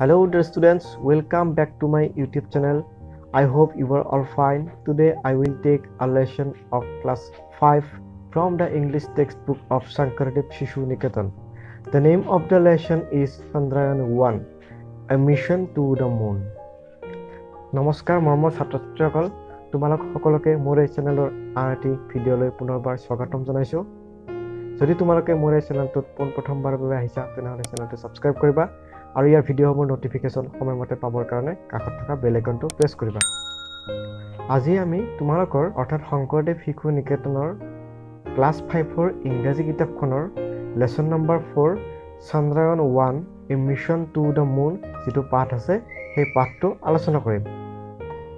Hello dear students, welcome back to my YouTube channel. I hope you are all fine. Today I will take a lesson of class 5 from the English textbook of Shankardev Shishu Niketan. The name of the lesson is Chandrayaan 1, A Mission to the Moon. Namaskar mormor chhaত্ৰ-ছাত্ৰীসকল, তোমালোক সকলোকে মোৰ এই চেনেলৰ আৰটি ভিডিঅ'লৈ পুনৰবাৰ স্বাগতম জনাইছো। যদি তোমালোকে মোৰ এই চেনেলটোত প্ৰথমবাৰৰ বাবে আহিছা তেনেহ'লে চেনেলটো সাবস্ক্ৰাইব কৰিবা আৰু ইয়াৰ ভিডিঅ'সমূহৰ নটিফিকেশ্যন সময়মতে পাবৰ কাৰণে কাষত থকা বেল আইকনটো প্ৰেছ কৰিবা। আজি আমি তোমালোকৰ অৰ্থাৎ শংকৰদেৱ শিশু নিকেতনৰ ক্লাছ 5ৰ ইংৰাজী কিতাপখনৰ lesson number 4 Chandrayaan 1 a mission to the moon যিটো পাঠ আছে সেই পাঠটো আলোচনা কৰিম।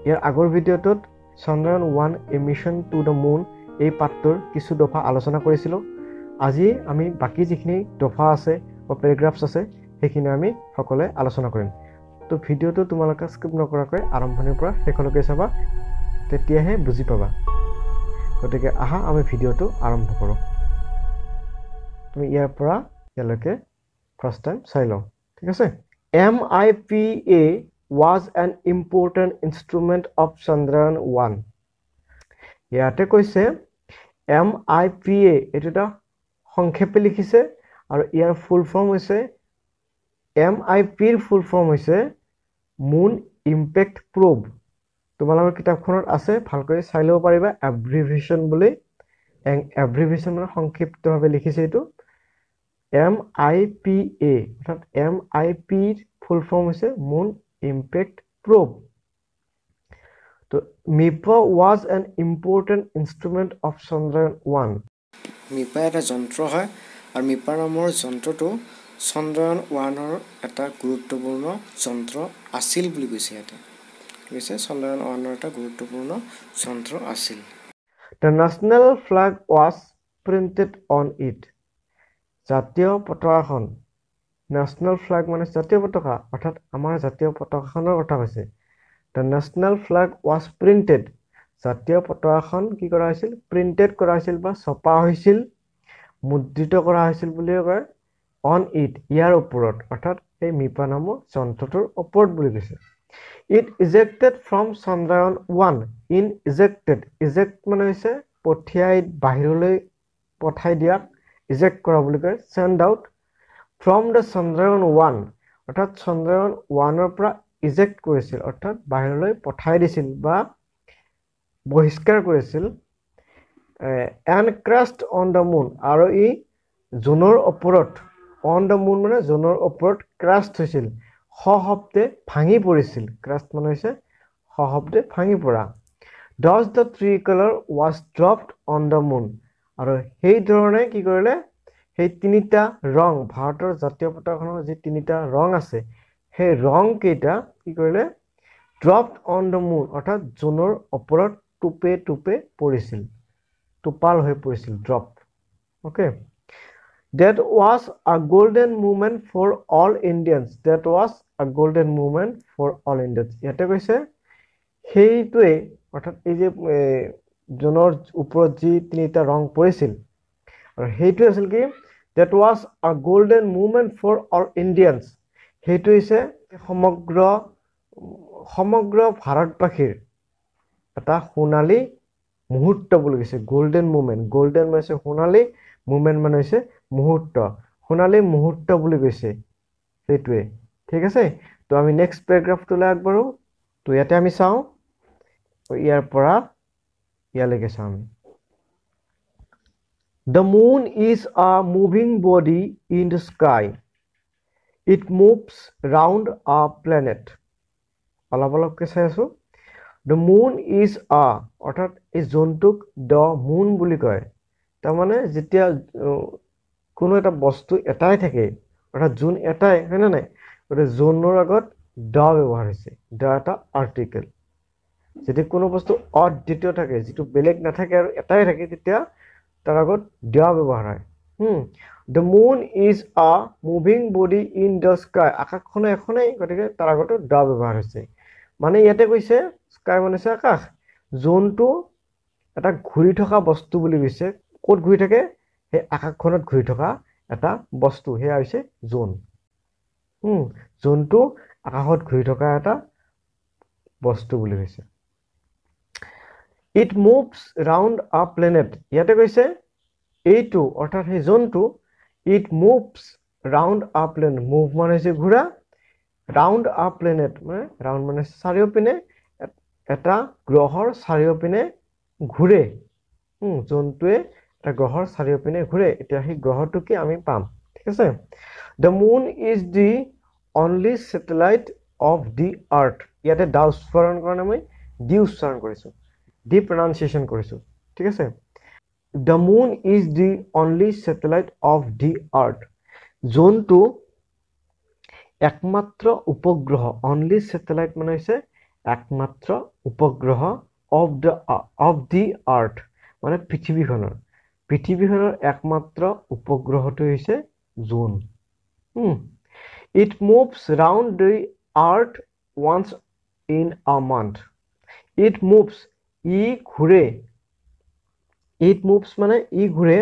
ইয়াৰ আগৰ ভিডিঅ'টোত Chandrayaan 1 a mission to the moon এই পাঠটোৰ কিছু দফা আলোচনা কৰিছিলোঁ। আজি আমি বাকি যিখিনি দফা আছে বা পেৰাগ্ৰাফছ আছে সেইখিনি আমি সকলোৱে আলোচনা কৰিম। তো ভিডিঅ'টো তোমালোকে স্কিপ নকৰাকৈ আৰম্ভণিৰ পৰা শেষলৈকে চাবা, তেতিয়াহে বুজি পাবা। গতিকে আহা আমি ভিডিঅ'টো আৰম্ভ কৰোঁ। তুমি ইয়াৰ পৰা ইয়ালৈকে ফাৰ্ষ্ট টাইম চাই লওঁ, ঠিক আছে। MIPA was an important instrument of Chandrayaan 1. ইয়াতে কৈছে MIPA এইটো এটা সংক্ষেপে লিখিছে আৰু ইয়াৰ ফুল ফৰ্ম হৈছে MIPৰ ফুল ফৰ্ম হৈছে মুন ইম্পেক্ট প্ৰব। তোমালোকৰ কিতাপখনত আছে, ভালকৈ চাই ল'ব পাৰিবা। এব্ৰিভিয়েশ্যন বুলি এব্ৰিভিয়েশ্যন মানে সংক্ষিপ্তভাৱে লিখিছে এইটো MIPA অৰ্থাৎ MIPৰ ফুল ফৰ্ম হৈছে মুন ইম্পেক্ট প্ৰব। তো MIPA was an important instrument of Chandrayaan 1. মিপা এটা যন্ত্ৰ হয় আৰু মিপা নামৰ যন্ত্ৰটো চন্দ্ৰায়ন 1ৰ এটা গুৰুত্বপূৰ্ণ যন্ত্ৰ আছিল বুলি কৈছে। ইয়াতে কৈছে চন্দ্ৰায়ন 1ৰ এটা গুৰুত্বপূৰ্ণ যন্ত্ৰ আছিল। The national flag was printed on it. জাতীয় পতাকাখন, নেশ্যনেল ফ্লেগ মানে জাতীয় পতাকা অৰ্থাৎ আমাৰ জাতীয় পতাকাখনৰ কথা কৈছে। The national flag was printed. জাতীয় পতাকাখন কি কৰা হৈছিল? প্ৰিন্টেড কৰা হৈছিল বা ছপা হৈছিল, মুদ্ৰিত কৰা হৈছিল বুলি কয়। অন ইট ইয়াৰ ওপৰত অৰ্থাৎ এই মিপা নামৰ যন্ত্ৰটোৰ ওপৰত বুলি কৈছে। It ejected from Chandrayaan 1 in ejected. Eject মানে হৈছে পঠিয়াই, বাহিৰলৈ পঠাই দিয়াক ইজেক্ট কৰা বুলি কয়। Sent out from the Chandrayaan 1 অৰ্থাৎ চন্দ্ৰায়ন 1ৰ পৰা ইজেক্ট কৰিছিল অৰ্থাৎ বাহিৰলৈ পঠাই দিছিল বা বহিষ্কাৰ কৰিছিল। And crust on the moon আৰু ই জোনৰ ওপৰত, অন দ্য মুন মানে জোনৰ ওপৰত ক্ৰাষ্ট হৈছিল, সশব্দে ভাঙি পৰিছিল। ক্ৰাষ্ট মানে হৈছে সশব্দে ভাঙি পৰা। Does the tricolour was dropped on the moon আৰু সেই ধৰণে কি কৰিলে সেই তিনিটা ৰং, ভাৰতৰ জাতীয় পতাকাখনৰ যি তিনিটা ৰং আছে সেই ৰং কেইটা কি কৰিলে ড্ৰপড অন দ্য মুন অৰ্থাৎ জোনৰ ওপৰত টুপে টুপে পৰিছিল, টোপাল হৈ পৰিছিল, drop. Okay. That was a golden moment for all Indians. That was a golden moment for all Indians. ইয়াতে কৈছে সেইটোৱে অৰ্থাৎ এই যে জোনৰ ওপৰত যি তিনিটা ৰং পৰিছিল আৰু সেইটোৱে আছিল কি That was a golden moment for all Indians. সেইটো হৈছে সমগ্ৰ ভাৰতবাসীৰ এটা সোণালী মুহূৰ্ত বুলি কৈছে। গল্ডেন মুমেণ্ট, গল্ডেন মানে হৈছে সোণালী, মুমেণ্ট মানে হৈছে মুহূৰ্ত, সোণালী মুহূৰ্ত বুলি কৈছে সেইটোৱে, ঠিক আছে। তো আমি নেক্সট পেৰাগ্ৰাফটোলৈ আগবাঢ়ো। তো ইয়াতে আমি চাওঁ, ইয়াৰ পৰা ইয়ালৈকে চাওঁ আমি। The moon is a moving body in the sky. It moves round a planet. অলপ অলপকৈ চাই আছোঁ। The moon is a অৰ্থাৎ এই জোনটোক the moon বুলি কয়। তাৰমানে যেতিয়া কোনো এটা বস্তু এটাই থাকে অৰ্থাৎ জোন এটাই, হয়নে নাই? গতিকে জোনৰ আগত the ব্যৱহাৰ হৈছে, the এটা আৰ্টিকেল। যদি কোনো বস্তু অদ্বিতীয় থাকে, যিটো বেলেগ নাথাকে আৰু এটাই থাকে, তেতিয়া তাৰ আগত the ব্যৱহাৰ হয়। The moon is a moving body in the sky. আকাশখনো এখনেই, গতিকে তাৰ আগত the ব্যৱহাৰ হৈছে। মানে ইয়াতে কৈছে স্কাই মানে হৈছে আকাশ, জোনটো এটা ঘূৰি থকা বস্তু বুলি কৈছে। ক'ত ঘূৰি থাকে? সেই আকাশখনত ঘূৰি থকা এটা বস্তু, সেয়া হৈছে জোন। জোনটো আকাশত ঘূৰি থকা এটা বস্তু বুলি কৈছে it moves round a planet ইয়াতে কৈছে এইটো অৰ্থাৎ সেই জন্তু it moves round a planet move মানে হৈছে ঘূৰা round a planet মানে round মানে চাৰিওপিনে এটা গ্ৰহৰ চাৰিওপিনে ঘূৰে জন্তুৱে এটা গ্ৰহৰ চাৰিওপিনে ঘূৰে এতিয়া সেই গ্ৰহটো কি আমি পাম ঠিক আছে the moon is the only satellite of the earth ইয়াতে দা উচ্চাৰণ কৰা আমি দি উচ্চাৰণ কৰিছো দি pronunciation কৰিছো ঠিক আছে the moon is the only satellite of the earth জন্তু একমাত্ৰ উপগ্ৰহ only satellite মানে হৈছে একমাত্ৰ উপগ্ৰহ of the earth মানে পৃথিৱীখনৰ একমাত্ৰ উপগ্ৰহটো হৈছে জোন it moves round the earth once in a month it moves ঘূৰে it moves মানে ঘূৰে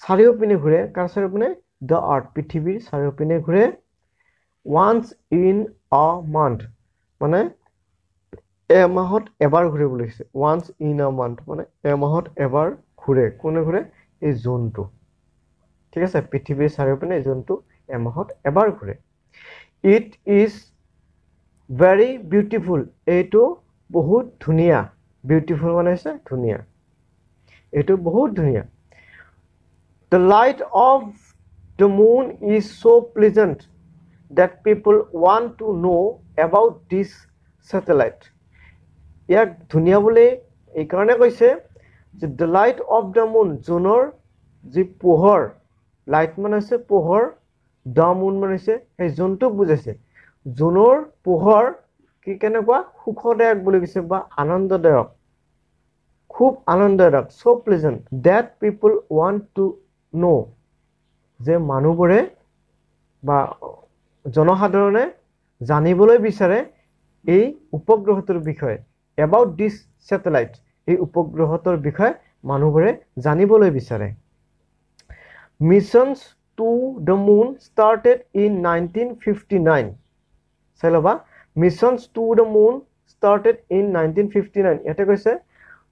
চাৰিওপিনে ঘূৰে কাৰ চাৰিওপিনে the earth পৃথিৱীৰ চাৰিওপিনে ঘূৰে once in a month মানে এমাহত এবাৰ ঘূৰে বুলি কৈছে once in a month মানে এমাহত এবাৰ ঘূৰে কোনে ঘূৰে এই জোনটো ঠিক আছে পৃথিৱীৰ চাৰিওপিনে জোনটো এমাহত এবাৰ ঘূৰে it is very beautiful এইটো বহুত ধুনিয়া beautiful মানে হৈছে ধুনিয়া এইটো বহুত ধুনিয়া the light of the moon is so pleasant that people want to know about this satellite ইয়াক ধুনিয়া বুলি এই কাৰণে কৈছে যে the light of the moon জোনৰ যি পোহৰ লাইট মানে হৈছে পোহৰ the moon মানে হৈছে এই জোনটো বুজাইছে জোনৰ পোহৰ কি কেনেকুৱা সুখদায়ক বুলি কৈছে বা আনন্দদায়ক খুব আনন্দদায়ক so pleasant that people want to know যে মানুহবোৰে বা জনসাধাৰণে জানিবলৈ বিচাৰে এই উপগ্ৰহটোৰ বিষয়ে about this satellite এই উপগ্ৰহটোৰ বিষয়ে মানুহবোৰে জানিবলৈ বিচাৰে missions to the moon started in 1959 চাইলবা missions to the moon started in 1959 ইয়াতে কৈছে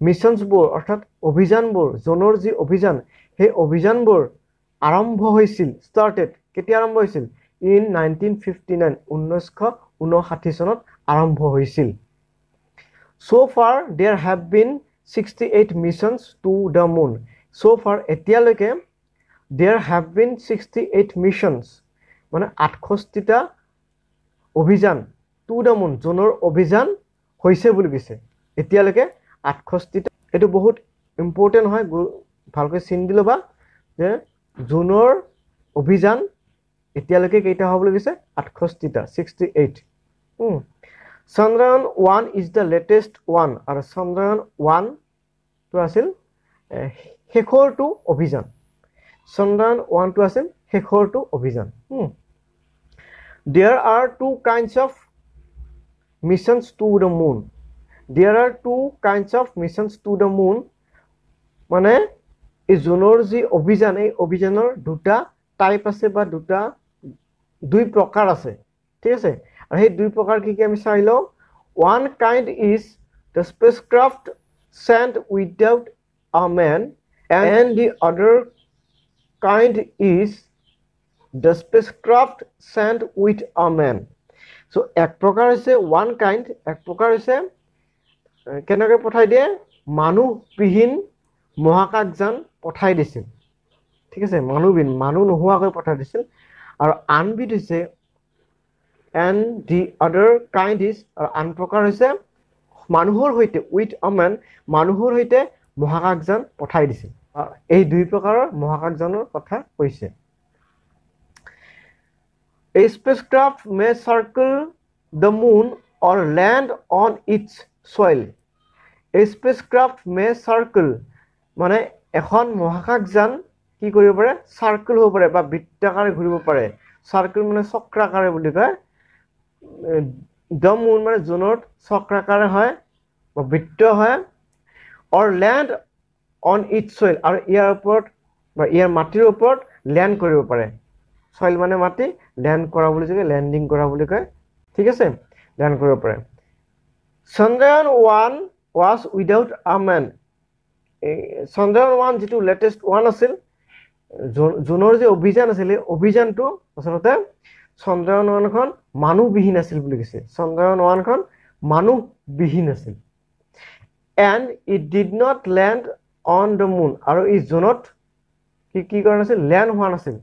মিশনস বোৰ অৰ্থাৎ অভিযানবোৰ জনৰ যি অভিযান সেই অভিযানবোৰ আৰম্ভ হৈছিল started কেতিয়া আৰম্ভ হৈছিল in 1959 1959 চনত আৰম্ভ হৈছিল so far there have been 68 missions to the moon so far এতিয়ালৈকে there have been 68 missions মানে 68 টা অভিযান to the moon জনৰ অভিযান হৈছে বুলি কৈছে এতিয়ালৈকে 68 টা এটো বহুত ইম্পৰ্টেন্ট হয় ভালকৈ চিন দিলবা যে জনৰ অভিযান এতিয়ালৈকে কেইটা হ'ব বুলি কৈছে 68 টা 68 Chandrayaan 1 is the latest one আৰু Chandrayaan 1 to আছিল শেষৰটো অভিযান Chandrayaan 1 to আছিল শেষৰটো অভিযান There are two kinds of missions to the moon There are two kinds of missions to the moon মানে এই জোনৰ যি অভিযান এই অভিযানৰ দুটা টাইপ আছে বা দুই প্ৰকাৰ আছে ঠিক আছে আৰু এই দুই প্ৰকাৰ কি কি আমি চাই লও one kind is the spacecraft sent without a man and the other kind is the spacecraft sent with a man so এক প্ৰকাৰ আছে one kind এক প্ৰকাৰ আছে কেনেকৈ পঠাই দিয়ে মানুহবিহীন মহাকাশযান পঠাই দিছিল ঠিক আছে মানুহ নোহোৱাকৈ পঠাই দিছিল আৰু আনবিধ হৈছে and the other kind is আন প্ৰকাৰ হৈছে মানুহৰ হৈতে with a man মানুহৰ হৈতে মহাকাশযান পঠাই দিছিল এই দুই প্ৰকাৰৰ মহাকাশযানৰ কথা কৈছে A spacecraft may circle the moon or land on its soil A spacecraft may circle মানে এখন মহাকাশযান কি কৰিব পাৰে সাৰ্কেল হ'ব পাৰে বা বৃত্তাকাৰে ঘূৰিব পাৰে সাৰ্কেল মানে চক্ৰাকাৰে বুলি কয় the moon মানে জোনত চক্ৰাকাৰে হয় বা বৃত্ত হয় or land on its soil আৰু ইয়াৰ ওপৰত বা ইয়াৰ মাটিৰ ওপৰত ল্যান্ড কৰিব পাৰে soil মানে মাটি ল্যান্ড কৰা বুলি কয় ল্যান্ডিং কৰা বুলি কয় ঠিক আছে ধ্যান কৰিব পাৰে Chandrayaan 1 was without a man Chandrayaan 1 যেটো লেটেস্ট 1 আছিল জুনৰ যে অভিযান আছিল অভিযানটো আসলতে Chandrayaan 1 খন মানুহবিহীন আছিল বুলি কৈছে Chandrayaan 1 খন মানুহবিহীন আছিল and it did not land on the moon আৰু ই জুনত কি কৰা নাছিল ল্যান্ড হোৱা নাছিল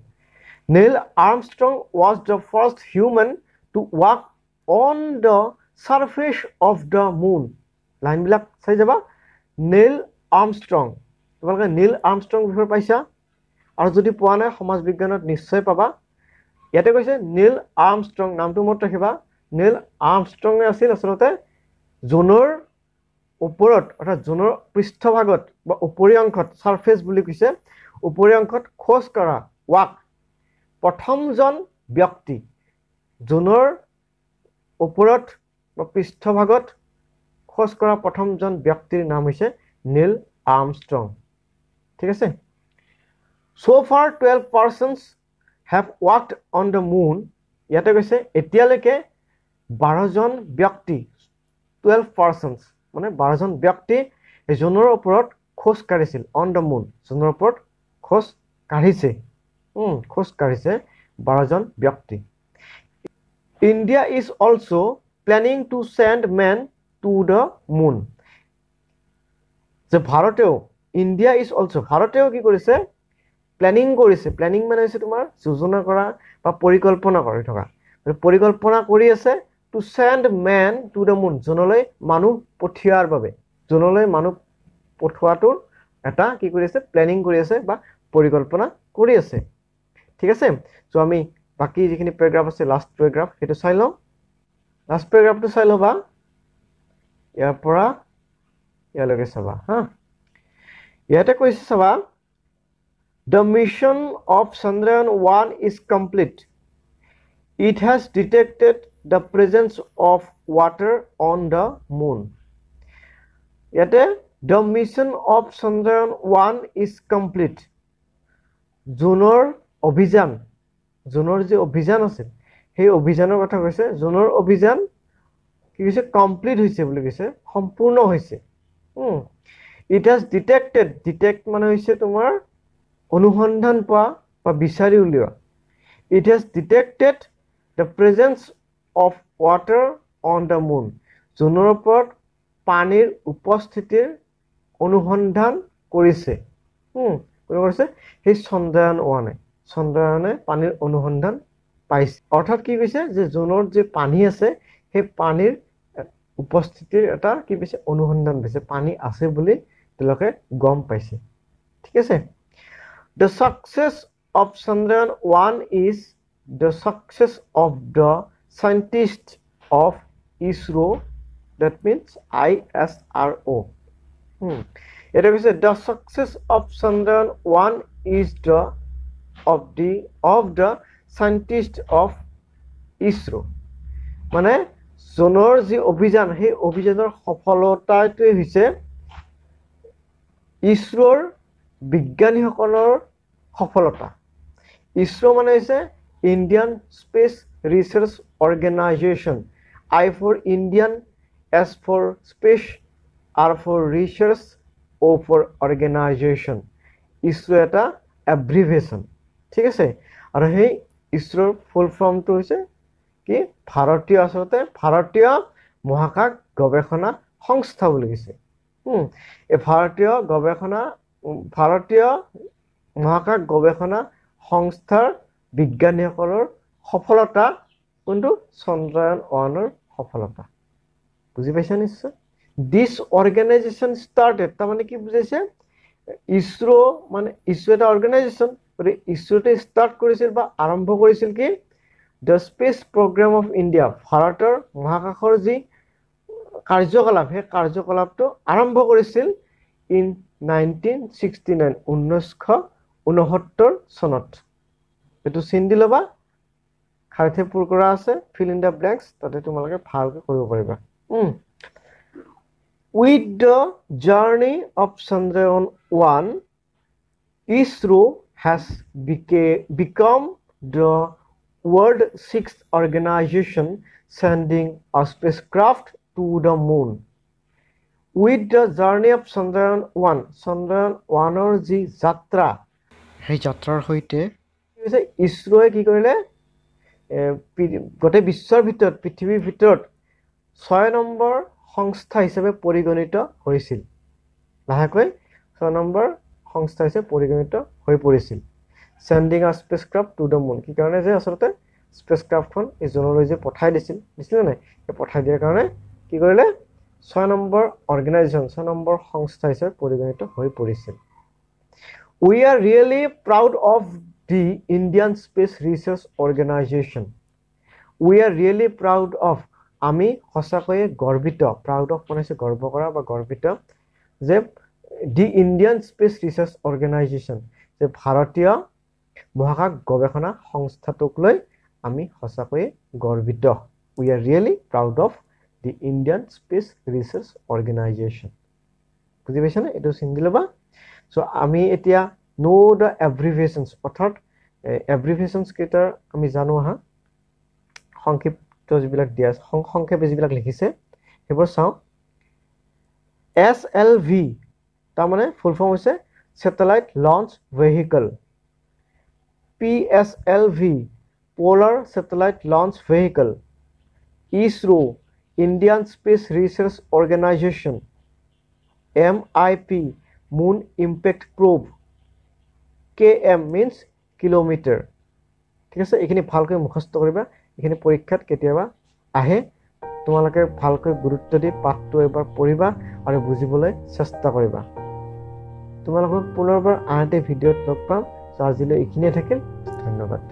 Neil Armstrong was the first human to walk on the surface of the moon line বিলাক চাই যাবা Neil Armstrong তোমালোকে Neil Armstrong বিষয়ে পাইছা আৰু যদি পোৱা নাই সমাজ বিজ্ঞানত নিশ্চয় পাবা ইয়াতে কৈছে Neil Armstrong নামটো মনত ৰাখিবা Neil Armstrong আছিল আসলতে জুনৰ ওপৰত অৰ্থাৎ জুনৰ পৃষ্ঠভাগত বা উপৰি অংশত সাৰফেস বুলি কৈছে উপৰি অংশত খোজ কৰা ৱাক প্ৰথমজন ব্যক্তি জুনৰ ওপৰত বা পৃষ্ঠভাগত খোজ কৰা প্ৰথমজন ব্যক্তিৰ নাম হৈছে নীল আৰ্মষ্ট্ৰং ঠিক আছে so far 12 persons have walked on the moon ইয়াতে কৈছে এতিয়ালৈকে 12 জন ব্যক্তি 12 persons মানে 12 জন ব্যক্তি জুনৰ ওপৰত খোজ কাঢ়িছিল on the moon জুনৰ ওপৰত খোজ কাঢ়িছে খোজ কাঢ়িছে 12 জন ব্যক্তি India is also planning to send men to the moon যে ভাৰতেও India is also ভাৰতেও কি কৰিছে প্ল্যানিং কৰিছে প্ল্যানিং মানে হৈছে তোমাৰ যোজনা কৰা বা পৰিকল্পনা কৰি থকা পৰিকল্পনা কৰি আছে to send men to the moon জনলৈ মানুহ পঠিয়াৰ বাবে জনলৈ মানুহ পঠোৱাটোৰ এটা কি কৰি আছে প্ল্যানিং কৰি আছে বা পৰিকল্পনা কৰি আছে ঠিক আছে সো আমি বাকি যিখিনি প্যাৰাগ্ৰাফ আছে লাষ্ট প্যাৰাগ্ৰাফ হেতু চাই লম লাষ্ট প্যাৰাগ্ৰাফটো চাই লবা ইয়াৰ পৰা ইয়ালৈকে চাবা হা ইয়াতে কৈছে চাবা The mission of Chandrayaan 1 is complete. It has detected the presence of water on the moon. Yet, the mission of Chandrayaan 1 is complete. Junor Obhijan. Junor je Obhijan আছে সেই অভিযানৰ কথা কৈছে জুনৰ অভিযান কি কৈছে কমপ্লিট হৈছে বুলি কৈছে সম্পূৰ্ণ হৈছে It has detect মানে হৈছে তোমাৰ অনুসন্ধান পোৱা বা বিচাৰি উলিওৱা It has detected the presence of water on the moon. জুনৰ ওপৰত পানীৰ উপস্থিতিৰ অনুসন্ধান কৰিছে কৰিছে সেই চন্দ্ৰয়ান 1 চন্দ্ৰয়ানে পানীৰ অনুসন্ধান পাইছে অৰ্থাৎ কি কৈছে যে জুনৰ যে পানী আছে সেই পানীৰ উপস্থিতিৰ এটা কি কৈছে অনুসন্ধান দিছে পানী আছে বুলি তেওঁলোকে গম পাইছে ঠিক আছে The success of Chandrayaan 1 is the success of the scientists of ISRO that means ISRO it is the success of Chandrayaan 1 is the of the scientists of ISRO মানে জুনৰ যি অভিযান সেই অভিযানৰ সফলতাটো হৈছে ইছৰোৰ বিজ্ঞানীসকলৰ সফলতা ইছৰো মানে হৈছে Indian space research organisation I for Indian S for space R for research O for organization ISRO এটা এব্ৰিভিয়েশ্যন ঠিক আছে আৰু সেই ইছৰোৰ ফুল ফৰ্মটো হৈছে কি ভাৰতীয় আসলতে ভাৰতীয় মহাকাশ গৱেষণা সংস্থা বুলি কৈছে এই ভাৰতীয় মহাকাশ গৱেষণা সংস্থাৰ বিজ্ঞানীসকলৰ সফলতা কোনটো চন্দ্ৰয়ান 1 ৰ সফলতা বুজি পাইছা নিশ্চয় This organization started তাৰ মানে কি বুজাইছে ইছৰো মানে ইছৰো এটা অৰ্গেনাইজেশ্যন আৰু ইছৰোতে ষ্টাৰ্ট কৰিছিল বা আৰম্ভ কৰিছিল কি The Space Program of India ভাৰতৰ মহাকাশৰ যি কাৰ্যকলাপ হে কাৰ্যকলাপটো আৰম্ভ কৰিছিল in 1969 1969 চনত এটো চিন দিলবা খাইতে পুৰ কৰা আছে fill in the blanks তাতে তোমালোকে ভালকৈ কৰিব পাৰিবা With the journey of Chandrayaan 1 ISRO has become the world sixth organization sending a spacecraft to the moon. With the journey of Chandrayaan 1, Chandrayaan 1-ৰ যি যাত্ৰা সেই যাত্ৰাৰ সৈতে ইছৰোৱে কি কৰিলে গোটেই বিশ্বৰ ভিতৰত পৃথিৱীৰ ভিতৰত 6 নম্বৰ সংস্থা হিচাপে পৰিগণিত হৈছিল লাহেকৈ 6 নম্বৰ সংস্থা হিচাপে পৰিগণিত হৈ পৰিছিল sending a spacecraft to the moon কি কাৰণে যে আসলতে স্পেসক্ৰাফ্টখন এই জনলৈ যে পঠাই দিছিল নাই এই পঠাই দিয়াৰ কাৰণে কি কৰিলে 6 নম্বৰ অৰ্গানাইজেশ্যন 6 নম্বৰ সংস্থা হিচাপে পৰিগণিত হৈ পৰিছিল We are really proud of the Indian Space Research Organization. We are really proud of আমি সঁচাকৈয়ে গৰ্বিত proud of মানে গৰ্ব কৰা বা গৰ্বিত যে the Indian Space Research Organization যে ভাৰতীয় মহাকাশ গৱেষণা সংস্থাটোক লৈ আমি সঁচাকৈয়ে গৰ্বিত We are really proud of the Indian Space Research Organization. বুজি পাইছানে এটো চিন্দি লবা So আমি এতিয়া know the abbreviations অৰ্থাৎ abbreviations কেইটাৰ আমি জানো হা সংক্ষিপ্ত যিবিলাক দিয়া সংক্ষেপ যিবিলাক লিখিছে হেবৰ চাও SLV তাৰ মানে ফুল ফৰ্ম হৈছে Satellite Launch Vehicle PSLV Polar Satellite Launch Vehicle ISRO Indian Space Research Organization MIP Moon Impact Probe KM means kilometer ঠিক আছে এখিনি ভালকৈ মুখস্থ কৰিবা এখিনি পৰীক্ষাত কেতিয়াবা আহে তোমালোকে ভালকৈ গুৰুত্ব দি পাঠটো এবাৰ পঢ়িবা আৰু বুজিবলৈ চেষ্টা কৰিবা তোমালোকক পুনৰবাৰ আনতে ভিডিঅ'ত লগ পাম আজিলৈ এইখিনিয়ে থাকিল ধন্যবাদ